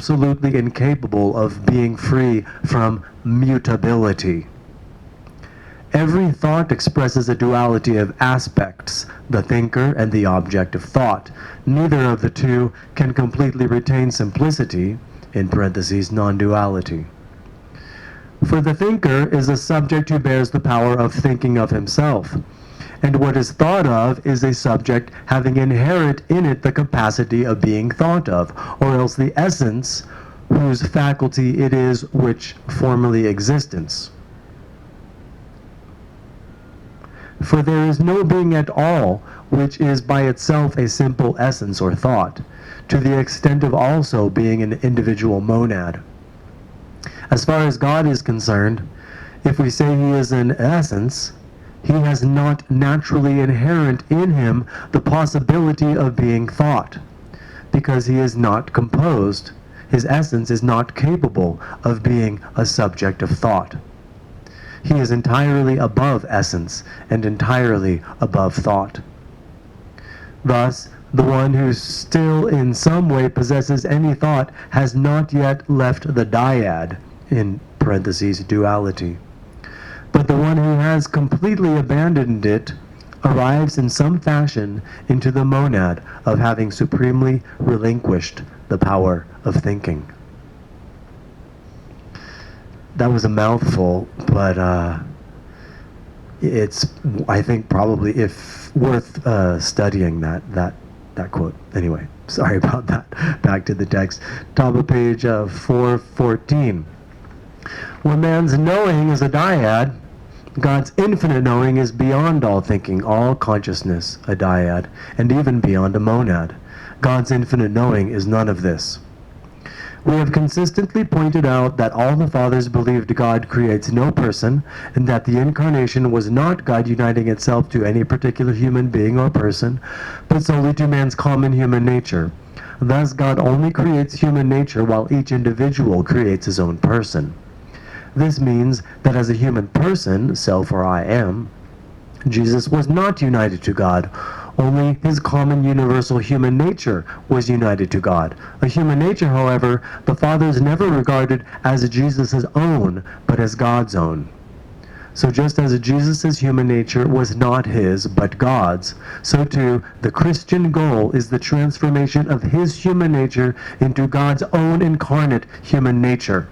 absolutely incapable of being free from mutability. Every thought expresses a duality of aspects, the thinker and the object of thought. Neither of the two can completely retain simplicity, in parentheses, non-duality. For the thinker is a subject who bears the power of thinking of himself, and what is thought of is a subject having inherent in it the capacity of being thought of, or else the essence whose faculty it is which formerly existence. For there is no being at all which is by itself a simple essence or thought, to the extent of also being an individual monad. As far as God is concerned, if we say he is an essence, he has not naturally inherent in him the possibility of being thought, because he is not composed. His essence is not capable of being a subject of thought. He is entirely above essence and entirely above thought. Thus, the one who still in some way possesses any thought has not yet left the dyad, in parentheses, duality. But the one who has completely abandoned it arrives in some fashion into the monad of having supremely relinquished the power of thinking. That was a mouthful, but it's, I think, probably if worth studying that quote. Anyway, sorry about that. Back to the text. Top of page 414. When man's knowing is a dyad, God's infinite knowing is beyond all thinking, all consciousness, a dyad, and even beyond a monad. God's infinite knowing is none of this. We have consistently pointed out that all the fathers believed God creates no person, and that the incarnation was not God uniting itself to any particular human being or person, but solely to man's common human nature. Thus, God only creates human nature while each individual creates his own person. This means that as a human person, self or I am, Jesus was not united to God. Only his common universal human nature was united to God. A human nature, however, the fathers never regarded as Jesus' own, but as God's own. So just as Jesus' human nature was not his, but God's, so too the Christian goal is the transformation of his human nature into God's own incarnate human nature.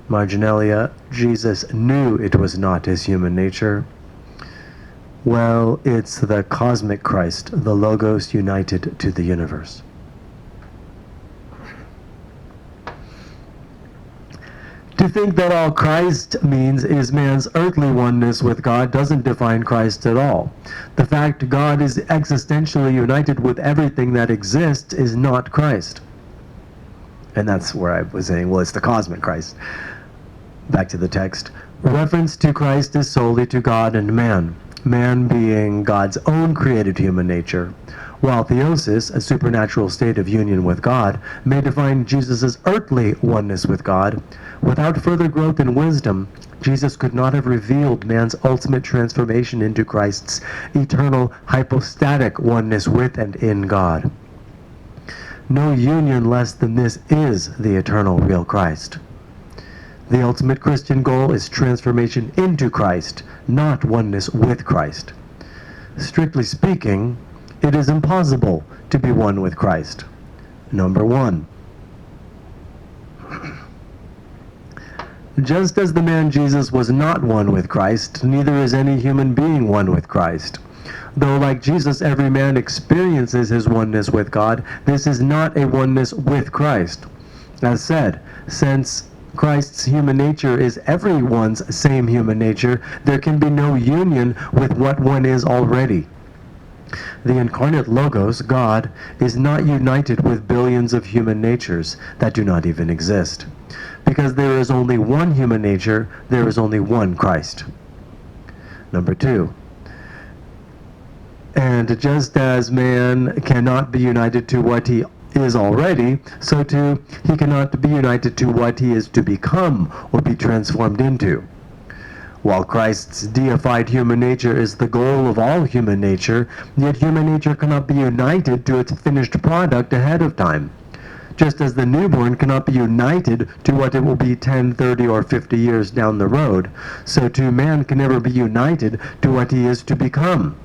Marginalia, Jesus knew it was not his human nature. Well, it's the cosmic Christ, the Logos united to the universe. To think that all Christ means is man's earthly oneness with God doesn't define Christ at all. The fact God is existentially united with everything that exists is not Christ. And that's where I was saying, well, it's the cosmic Christ. Back to the text. Reference to Christ is solely to God and man, man being God's own created human nature, while theosis, a supernatural state of union with God, may define Jesus' earthly oneness with God. Without further growth in wisdom, Jesus could not have revealed man's ultimate transformation into Christ's eternal hypostatic oneness with and in God. No union less than this is the eternal real Christ. The ultimate Christian goal is transformation into Christ, not oneness with Christ. Strictly speaking, it is impossible to be one with Christ. Number one. Just as the man Jesus was not one with Christ, neither is any human being one with Christ. Though like Jesus every man experiences his oneness with God, this is not a oneness with Christ. As said, since Christ's human nature is everyone's same human nature, there can be no union with what one is already. The incarnate Logos, God, is not united with billions of human natures that do not even exist. Because there is only one human nature, there is only one Christ. Number two. And just as man cannot be united to what he is already, so too he cannot be united to what he is to become or be transformed into. While Christ's deified human nature is the goal of all human nature, yet human nature cannot be united to its finished product ahead of time. Just as the newborn cannot be united to what it will be 10, 30, or 50 years down the road, so too man can never be united to what he is to become.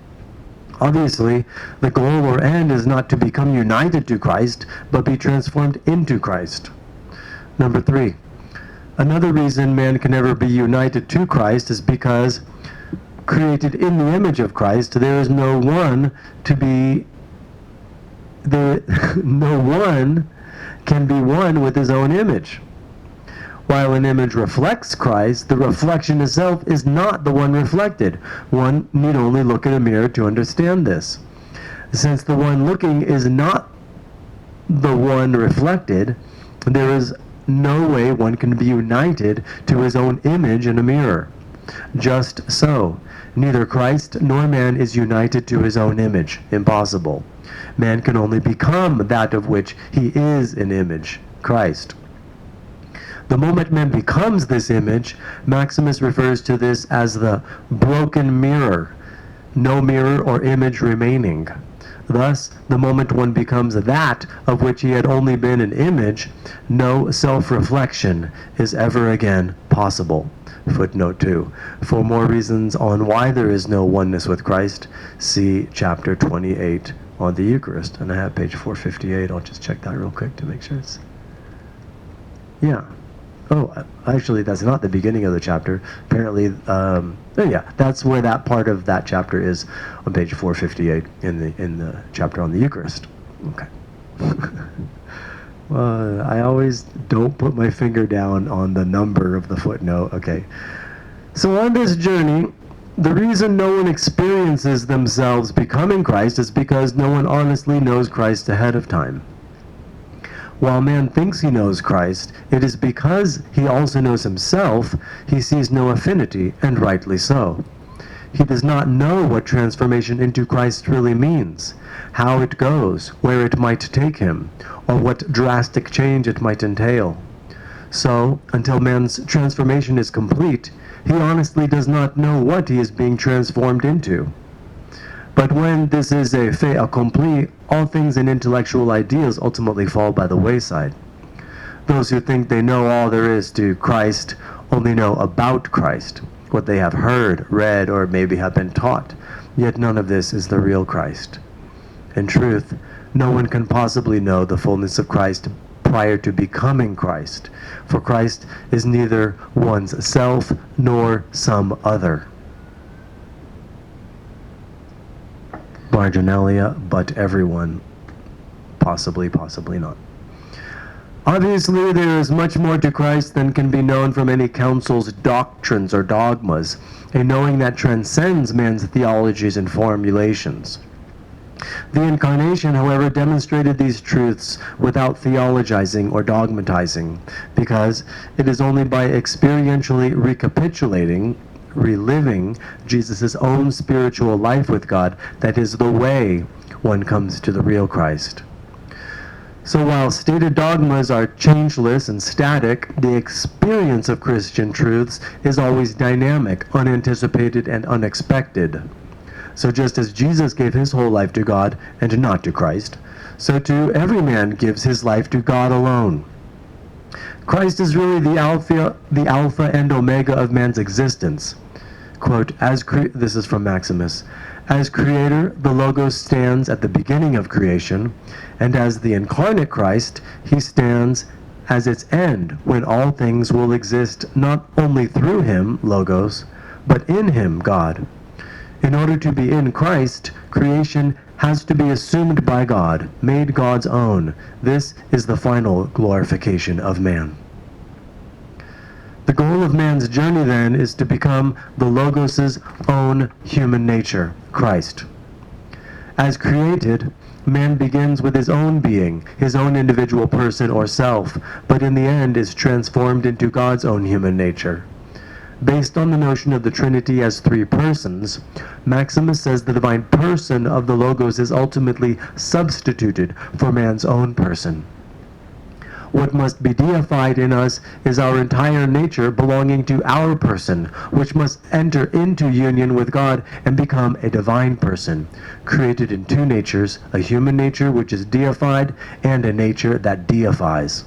Obviously, the goal or end is not to become united to Christ, but be transformed into Christ. Number 3. Another reason man can never be united to Christ is because, created in the image of Christ, there is no one can be one with his own image. While an image reflects Christ, the reflection itself is not the one reflected. One need only look in a mirror to understand this. Since the one looking is not the one reflected, there is no way one can be united to his own image in a mirror. Just so, neither Christ nor man is united to his own image. Impossible. Man can only become that of which he is an image, Christ. The moment man becomes this image, Maximus refers to this as the broken mirror, no mirror or image remaining. Thus, the moment one becomes that of which he had only been an image, no self-reflection is ever again possible. Footnote 2. For more reasons on why there is no oneness with Christ, see chapter 28 on the Eucharist. And I have page 458. I'll just check that real quick to make sure it's... Yeah. Oh, actually, that's not the beginning of the chapter. Apparently, yeah, that's where that part of that chapter is on page 458 in the chapter on the Eucharist. Okay. I always don't put my finger down on the number of the footnote. Okay. So on this journey, the reason no one experiences themselves becoming Christ is because no one honestly knows Christ ahead of time. While man thinks he knows Christ, it is because he also knows himself, he sees no affinity, and rightly so. He does not know what transformation into Christ really means, how it goes, where it might take him, or what drastic change it might entail. So, until man's transformation is complete, he honestly does not know what he is being transformed into. But when this is a fait accompli, all things and intellectual ideas ultimately fall by the wayside. Those who think they know all there is to Christ only know about Christ, what they have heard, read, or maybe have been taught. Yet none of this is the real Christ. In truth, no one can possibly know the fullness of Christ prior to becoming Christ, for Christ is neither one's self nor some other. Marginalia, but everyone. Possibly, possibly not. Obviously, there is much more to Christ than can be known from any council's doctrines or dogmas, a knowing that transcends man's theologies and formulations. The Incarnation, however, demonstrated these truths without theologizing or dogmatizing, because it is only by experientially recapitulating, reliving Jesus' own spiritual life with God that is the way one comes to the real Christ. So while stated dogmas are changeless and static, the experience of Christian truths is always dynamic, unanticipated, and unexpected. So just as Jesus gave his whole life to God and not to Christ, so too every man gives his life to God alone. Christ is really the alpha and omega of man's existence. Quote, this is from Maximus, as creator, the Logos stands at the beginning of creation, and as the incarnate Christ, he stands as its end, when all things will exist not only through him, Logos, but in him, God. In order to be in Christ, creation has to be assumed by God, made God's own. This is the final glorification of man. The goal of man's journey, then, is to become the Logos' own human nature, Christ. As created, man begins with his own being, his own individual person or self, but in the end is transformed into God's own human nature. Based on the notion of the Trinity as three persons, Maximus says the divine person of the Logos is ultimately substituted for man's own person. What must be deified in us is our entire nature belonging to our person, which must enter into union with God and become a divine person, created in two natures, a human nature which is deified and a nature that deifies.